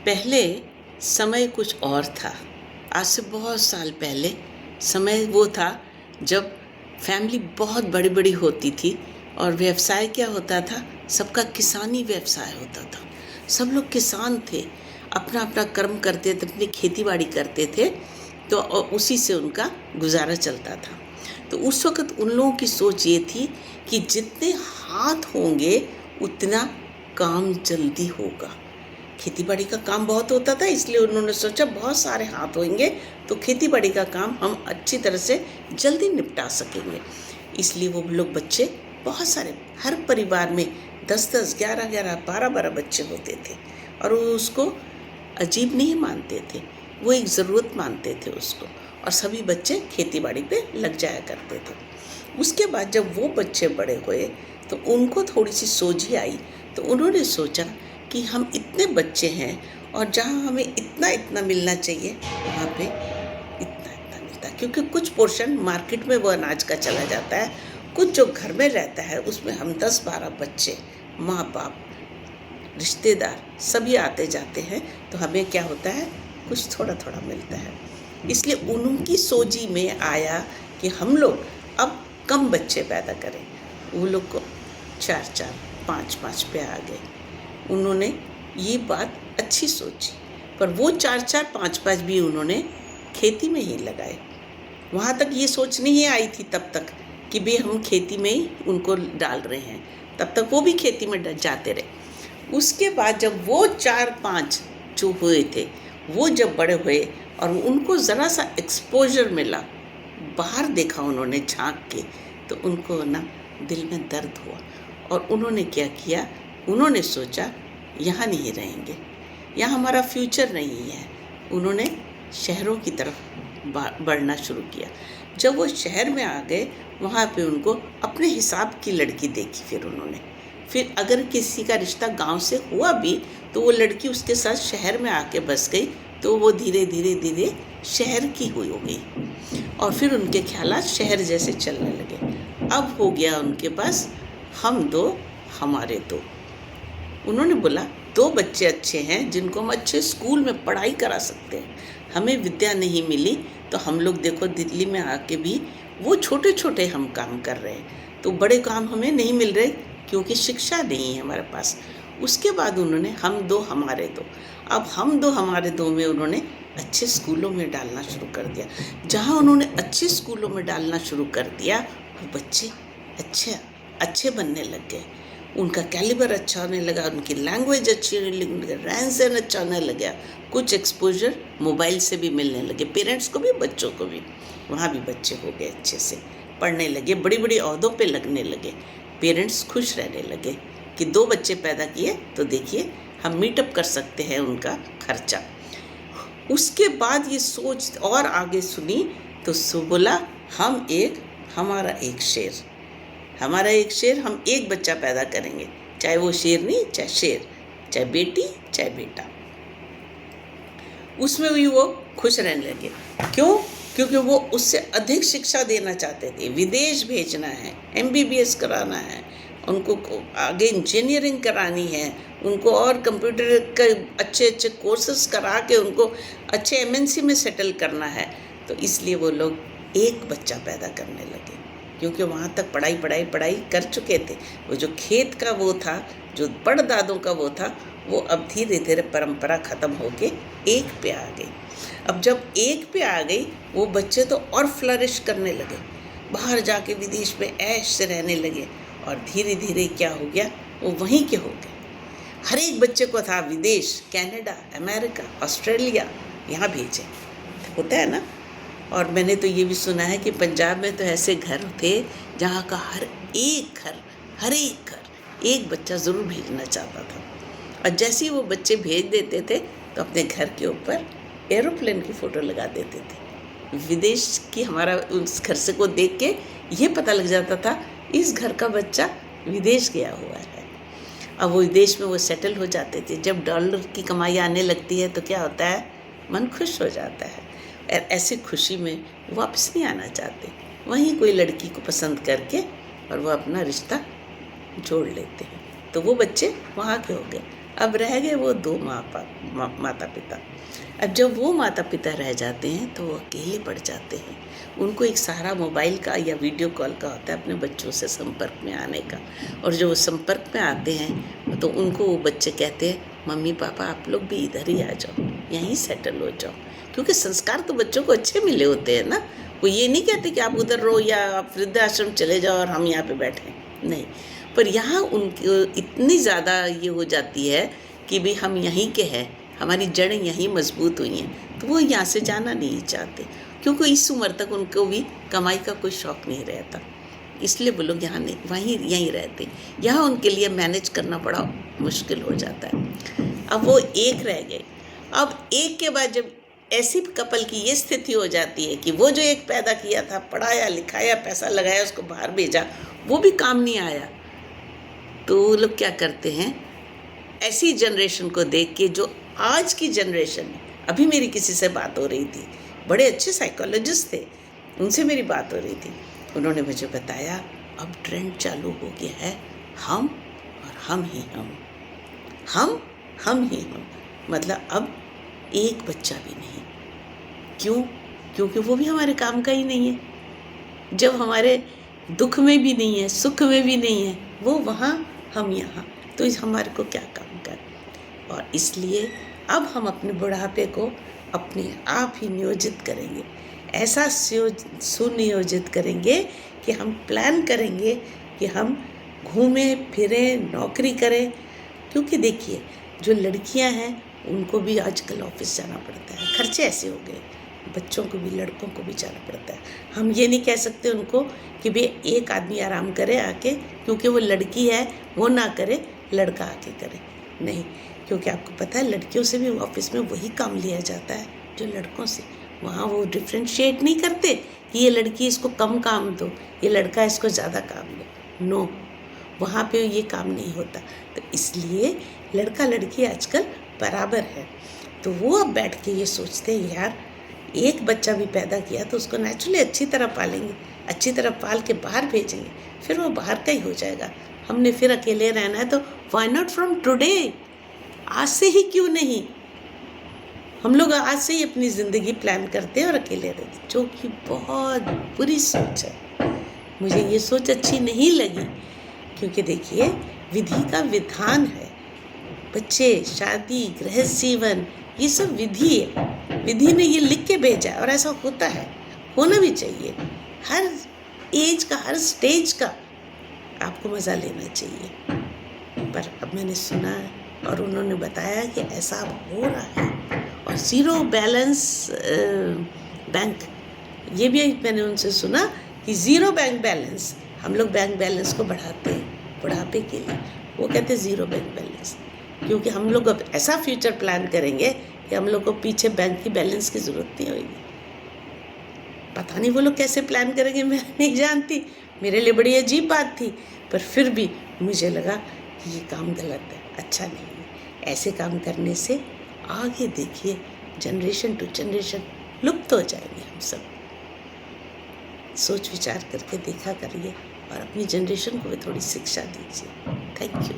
पहले समय कुछ और था। आज से बहुत साल पहले समय वो था जब फैमिली बहुत बड़ी बड़ी होती थी और व्यवसाय क्या होता था, सबका किसानी व्यवसाय होता था। सब लोग किसान थे, अपना अपना कर्म करते थे, अपनी खेती बाड़ी करते थे, तो उसी से उनका गुजारा चलता था। तो उस वक़्त उन लोगों की सोच ये थी कि जितने हाथ होंगे उतना काम जल्दी होगा। खेती बाड़ी का काम बहुत होता था, इसलिए उन्होंने सोचा बहुत सारे हाथ होंगे तो खेती बाड़ी का काम हम अच्छी तरह से जल्दी निपटा सकेंगे। इसलिए वो लोग बच्चे बहुत सारे, हर परिवार में 10-10, 11-11, 12-12 बच्चे होते थे और वो उसको अजीब नहीं मानते थे, वो एक ज़रूरत मानते थे उसको, और सभी बच्चे खेती बाड़ी पे लग जाया करते थे। उसके बाद जब वो बच्चे बड़े हुए तो उनको थोड़ी सी सोझी आई, तो उन्होंने सोचा कि हम इतने बच्चे हैं और जहाँ हमें इतना इतना मिलना चाहिए वहाँ पे इतना इतना मिलता है, क्योंकि कुछ पोर्शन मार्केट में वो अनाज का चला जाता है, कुछ जो घर में रहता है उसमें हम 10-12 बच्चे, माँ बाप, रिश्तेदार सभी आते जाते हैं, तो हमें क्या होता है, कुछ थोड़ा थोड़ा मिलता है। इसलिए उनकी सोची में आया कि हम लोग अब कम बच्चे पैदा करें। वो लोग को 4-4, 5-5 पे आ गए। उन्होंने ये बात अच्छी सोची, पर वो 4-4, 5-5 भी उन्होंने खेती में ही लगाए। वहाँ तक ये सोच नहीं आई थी तब तक कि भाई हम खेती में ही उनको डाल रहे हैं, तब तक वो भी खेती में जाते रहे। उसके बाद जब वो 4-5 जो हुए थे, वो जब बड़े हुए और उनको ज़रा सा एक्सपोजर मिला, बाहर देखा उन्होंने झांक के, तो उनको ना दिल में दर्द हुआ और उन्होंने क्या किया, उन्होंने सोचा यहाँ नहीं रहेंगे, यहाँ हमारा फ्यूचर नहीं है। उन्होंने शहरों की तरफ बढ़ना शुरू किया। जब वो शहर में आ गए, वहाँ पे उनको अपने हिसाब की लड़की देखी। फिर अगर किसी का रिश्ता गांव से हुआ भी तो वो लड़की उसके साथ शहर में आके बस गई, तो वो धीरे धीरे धीरे शहर की हुई हो गई और फिर उनके ख्यालात शहर जैसे चलने लगे। अब हो गया उनके पास हम दो हमारे दो। उन्होंने बोला 2 बच्चे अच्छे हैं जिनको हम अच्छे स्कूल में पढ़ाई करा सकते हैं, हमें विद्या नहीं मिली तो हम लोग देखो दिल्ली में आके भी वो छोटे छोटे हम काम कर रहे हैं, तो बड़े काम हमें नहीं मिल रहे क्योंकि शिक्षा नहीं है हमारे पास। उसके बाद उन्होंने हम दो हमारे दो, अब हम दो हमारे दो में उन्होंने अच्छे स्कूलों में डालना शुरू कर दिया। जहाँ उन्होंने अच्छे स्कूलों में डालना शुरू कर दिया, वो बच्चे अच्छे अच्छे बनने लग गए, उनका कैलिबर अच्छा होने लगा, उनकी लैंग्वेज अच्छी होने लगी, उनका रहन सहन अच्छा होने लगा, कुछ एक्सपोजर मोबाइल से भी मिलने लगे, पेरेंट्स को भी बच्चों को भी। वहाँ भी बच्चे हो गए, अच्छे से पढ़ने लगे, बड़ी बड़ी ओहदों पे लगने लगे, पेरेंट्स खुश रहने लगे कि 2 बच्चे पैदा किए तो देखिए हम मीटअप कर सकते हैं उनका खर्चा। उसके बाद ये सोच और आगे सुनी तो बोला हमारा एक शेर, हम एक बच्चा पैदा करेंगे, चाहे वो शेरनी चाहे शेर, चाहे बेटी चाहे बेटा। उसमें भी वो खुश रहने लगे। क्यों? क्योंकि वो उससे अधिक शिक्षा देना चाहते थे, विदेश भेजना है, MBBS कराना है, उनको आगे इंजीनियरिंग करानी है, उनको और कंप्यूटर के अच्छे अच्छे कोर्सेज करा के उनको अच्छे MNC में सेटल करना है। तो इसलिए वो लोग एक बच्चा पैदा करने लगे, क्योंकि वहाँ तक पढ़ाई कर चुके थे। वो जो खेत का वो था, जो परदादों का वो था, वो अब धीरे धीरे परंपरा ख़त्म होके एक पे आ गई। अब जब एक पे आ गई, वो बच्चे तो और फ्लरिश करने लगे, बाहर जाके विदेश में ऐश से रहने लगे और धीरे धीरे क्या हो गया, वो वहीं के हो गए। हर एक बच्चे को था विदेश, कनाडा, अमेरिका, ऑस्ट्रेलिया, यहाँ भेजे, होता है ना। और मैंने तो ये भी सुना है कि पंजाब में तो ऐसे घर थे जहाँ का हर एक घर एक बच्चा ज़रूर भेजना चाहता था, और जैसे ही वो बच्चे भेज देते थे तो अपने घर के ऊपर एरोप्लेन की फ़ोटो लगा देते थे। विदेश की हमारा उस घर से को देख के ये पता लग जाता था इस घर का बच्चा विदेश गया हुआ है। अब वो विदेश में वो सेटल हो जाते थे। जब डॉलर की कमाई आने लगती है तो क्या होता है, मन खुश हो जाता है, और ऐसी खुशी में वापस नहीं आना चाहते, वहीं कोई लड़की को पसंद करके और वो अपना रिश्ता जोड़ लेते हैं। तो वो बच्चे वहाँ के हो गए। अब रह गए वो दो माता पिता। अब जब वो माता पिता रह जाते हैं तो वो अकेले पड़ जाते हैं। उनको एक सहारा मोबाइल का या वीडियो कॉल का होता है अपने बच्चों से संपर्क में आने का। और जो वो संपर्क में आते हैं तो उनको वो बच्चे कहते हैं, मम्मी पापा आप लोग भी इधर ही आ जाओ, यहीं सेटल हो जाओ। क्योंकि संस्कार तो बच्चों को अच्छे मिले होते हैं ना। वो ये नहीं कहते कि आप उधर रहो या आप वृद्धाश्रम चले जाओ और हम यहाँ पे बैठे, नहीं। पर यहाँ उनकी इतनी ज़्यादा ये हो जाती है कि भाई हम यहीं के हैं, हमारी जड़ें यहीं मजबूत हुई हैं, तो वो यहाँ से जाना नहीं चाहते। क्योंकि इस उम्र तक उनको भी कमाई का कोई शौक़ नहीं रहता, इसलिए वो लोग यहाँ नहीं यहीं रहते। यहाँ उनके लिए मैनेज करना बड़ा मुश्किल हो जाता है। अब वो एक रह गए। अब एक के बाद जब ऐसी कपल की ये स्थिति हो जाती है कि वो जो एक पैदा किया था, पढ़ाया लिखाया, पैसा लगाया, उसको बाहर भेजा, वो भी काम नहीं आया, तो वो लोग क्या करते हैं, ऐसी जनरेशन को देख के, जो आज की जनरेशन है। अभी मेरी किसी से बात हो रही थी, बड़े अच्छे साइकोलॉजिस्ट थे, उनसे मेरी बात हो रही थी। उन्होंने मुझे बताया अब ट्रेंड चालू हो गया है, हम और हम ही हम ही हम, मतलब अब एक बच्चा भी नहीं। क्यों? क्योंकि वो भी हमारे काम का ही नहीं है। जब हमारे दुख में भी नहीं है, सुख में भी नहीं है, वो वहाँ हम यहाँ, तो हमारे को क्या काम कर। और इसलिए अब हम अपने बुढ़ापे को अपने आप ही नियोजित करेंगे, ऐसा सुनियोजित करेंगे कि हम प्लान करेंगे कि हम घूमें फिरें, नौकरी करें। क्योंकि देखिए जो लड़कियां हैं उनको भी आजकल ऑफिस जाना पड़ता है, खर्चे ऐसे हो गए, बच्चों को भी लड़कों को भी जाना पड़ता है। हम ये नहीं कह सकते उनको कि भाई एक आदमी आराम करे आके, क्योंकि वो लड़की है वो ना करे, लड़का आके करे, नहीं। क्योंकि आपको पता है लड़कियों से भी ऑफिस में वही काम लिया जाता है जो लड़कों से। वहाँ वो डिफ्रेंशिएट नहीं करते कि ये लड़की इसको कम काम दो, ये लड़का इसको ज़्यादा काम दो, नो, वहाँ पे ये काम नहीं होता। तो इसलिए लड़का लड़की आजकल बराबर है। तो वो अब बैठ के ये सोचते हैं, यार एक बच्चा भी पैदा किया तो उसको नेचुरली अच्छी तरह पालेंगे, अच्छी तरह पाल के बाहर भेजेंगे, फिर वो बाहर का ही हो जाएगा। हमने फिर अकेले रहना है तो व्हाई नॉट फ्रॉम टुडे, आज से ही क्यों नहीं। हम लोग आज से ही अपनी ज़िंदगी प्लान करते हैं और अकेले रहते हैं, जो कि बहुत बुरी सोच है। मुझे ये सोच अच्छी नहीं लगी, क्योंकि देखिए विधि का विधान है, बच्चे, शादी, गृहस्थ जीवन, ये सब विधि है। विधि ने ये लिख के भेजा है और ऐसा होता है, होना भी चाहिए। हर एज का, हर स्टेज का आपको मज़ा लेना चाहिए। पर अब मैंने सुना और उन्होंने बताया कि ऐसा अब हो रहा है। और ज़ीरो बैलेंस बैंक, ये भी मैंने उनसे सुना कि ज़ीरो बैंक बैलेंस, हम लोग बैंक बैलेंस को बढ़ाते हैं बुढ़ापे के लिए, वो कहते हैं ज़ीरो बैंक बैलेंस। क्योंकि हम लोग अब ऐसा फ्यूचर प्लान करेंगे कि हम लोग को पीछे बैंक की बैलेंस की ज़रूरत नहीं होगी। पता नहीं वो लोग कैसे प्लान करेंगे, मैं नहीं जानती, मेरे लिए बड़ी अजीब बात थी। पर फिर भी मुझे लगा कि ये काम गलत है, अच्छा नहीं है। ऐसे काम करने से आगे देखिए जनरेशन टू जनरेशन लुप्त हो जाएंगे हम सब। सोच विचार करके देखा करिए और अपनी जनरेशन को भी थोड़ी शिक्षा दीजिए। Thank you.